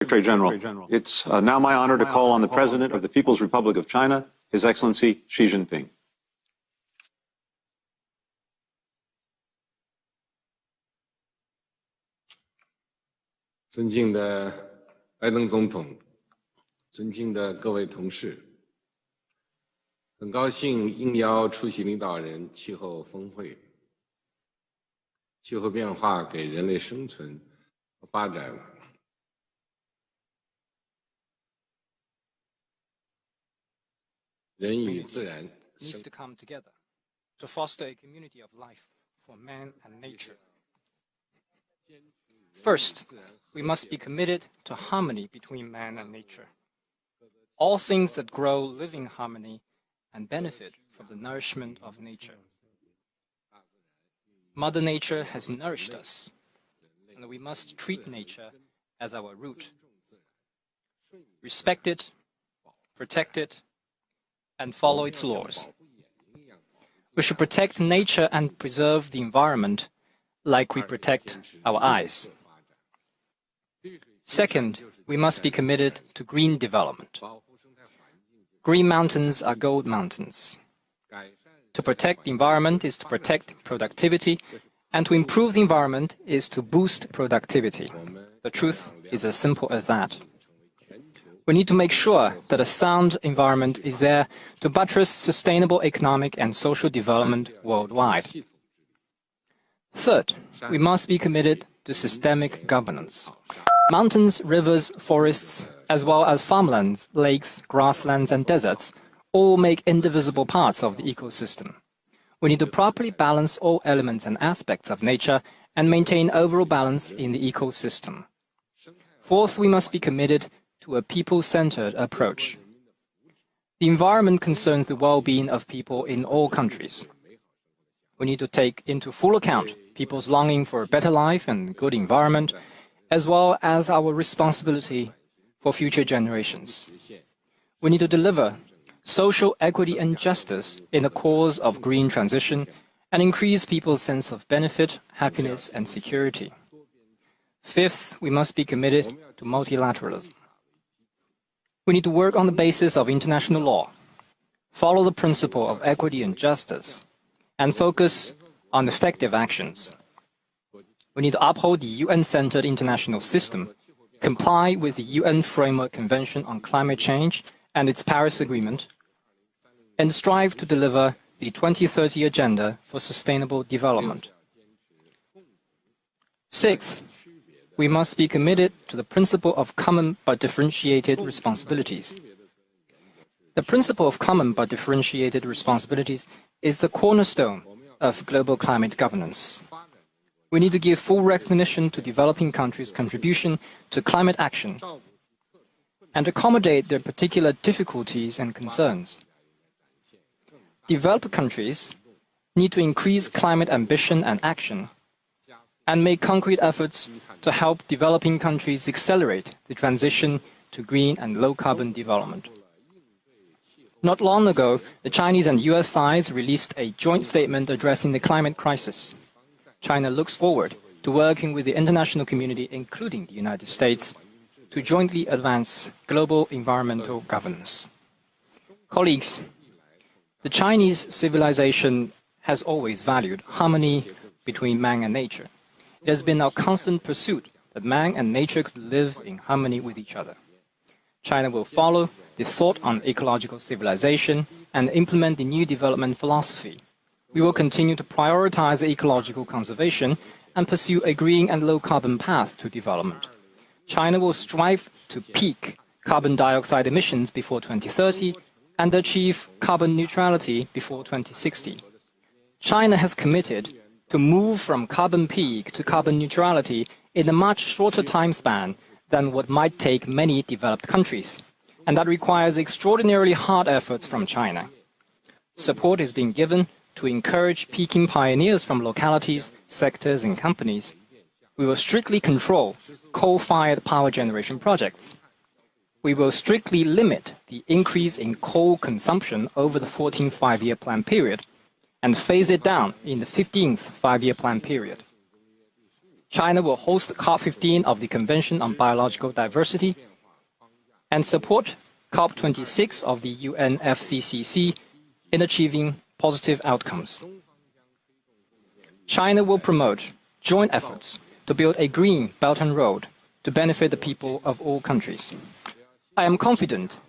Secretary General, it's now my honor to call on the President of the People's Republic of China, His Excellency Xi Jinping. 尊敬的拜登总统，尊敬的各位同事，很高兴应邀出席领导人气候峰会。气候变化给人类生存和发展人与自然 needs to come together to foster a community of life for man and nature. First, we must be committed to harmony between man and nature. All things that grow live in harmony and benefit from the nourishment of nature. Mother Nature has nourished us, and we must treat nature as our root. Respect it, protect it, and follow its laws. We should protect nature and preserve the environment like we protect our eyes. Second, we must be committed to green development. Green mountains are gold mountains. To protect the environment is to protect productivity, and to improve the environment is to boost productivity. The truth is as simple as that. We need to make sure that a sound environment is there to buttress sustainable economic and social development worldwide. Third, we must be committed to systemic governance. Mountains, rivers, forests, as well as farmlands, lakes, grasslands, and deserts all make indivisible parts of the ecosystem. We need to properly balance all elements and aspects of nature and maintain overall balance in the ecosystem. Fourth, we must be committed to a people-centered approach. The environment concerns the well-being of people in all countries. We need to take into full account people's longing for a better life and good environment, as well as our responsibility for future generations. We need to deliver social equity and justice in the cause of green transition and increase people's sense of benefit, happiness, and security. Fifth, we must be committed to multilateralism. We need to work on the basis of international law, follow the principle of equity and justice, and focus on effective actions. We need to uphold the UN-centered international system, comply with the UN Framework Convention on Climate Change and its Paris Agreement, and strive to deliver the 2030 Agenda for Sustainable Development. Sixth, we must be committed to the principle of common but differentiated responsibilities. The principle of common but differentiated responsibilities is the cornerstone of global climate governance. We need to give full recognition to developing countries' contribution to climate action and accommodate their particular difficulties and concerns. Developed countries need to increase climate ambition and action and make concrete efforts to help developing countries accelerate the transition to green and low-carbon development. Not long ago, the Chinese and US sides released a joint statement addressing the climate crisis. China looks forward to working with the international community, including the United States, to jointly advance global environmental governance. Colleagues, the Chinese civilization has always valued harmony between man and nature. It has been our constant pursuit that man and nature could live in harmony with each other. China will follow the thought on ecological civilization and implement the new development philosophy. We will continue to prioritize ecological conservation and pursue a green and low-carbon path to development. China will strive to peak carbon dioxide emissions before 2030 and achieve carbon neutrality before 2060. China has committed to move from carbon peak to carbon neutrality in a much shorter time span than what might take many developed countries, and that requires extraordinarily hard efforts from China. Support is being given to encourage peaking pioneers from localities, sectors, and companies. We will strictly control coal-fired power generation projects. We will strictly limit the increase in coal consumption over the 14th five-year plan period and phase it down in the 15th five-year plan period. China will host COP15 of the Convention on Biological Diversity and support COP26 of the UNFCCC in achieving positive outcomes. China will promote joint efforts to build a green Belt and Road to benefit the people of all countries. I am confident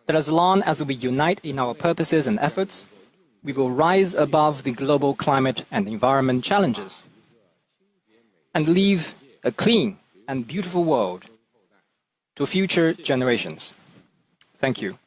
that as long as we unite in our purposes and efforts, we will rise above the global climate and environment challenges and leave a clean and beautiful world to future generations. Thank you.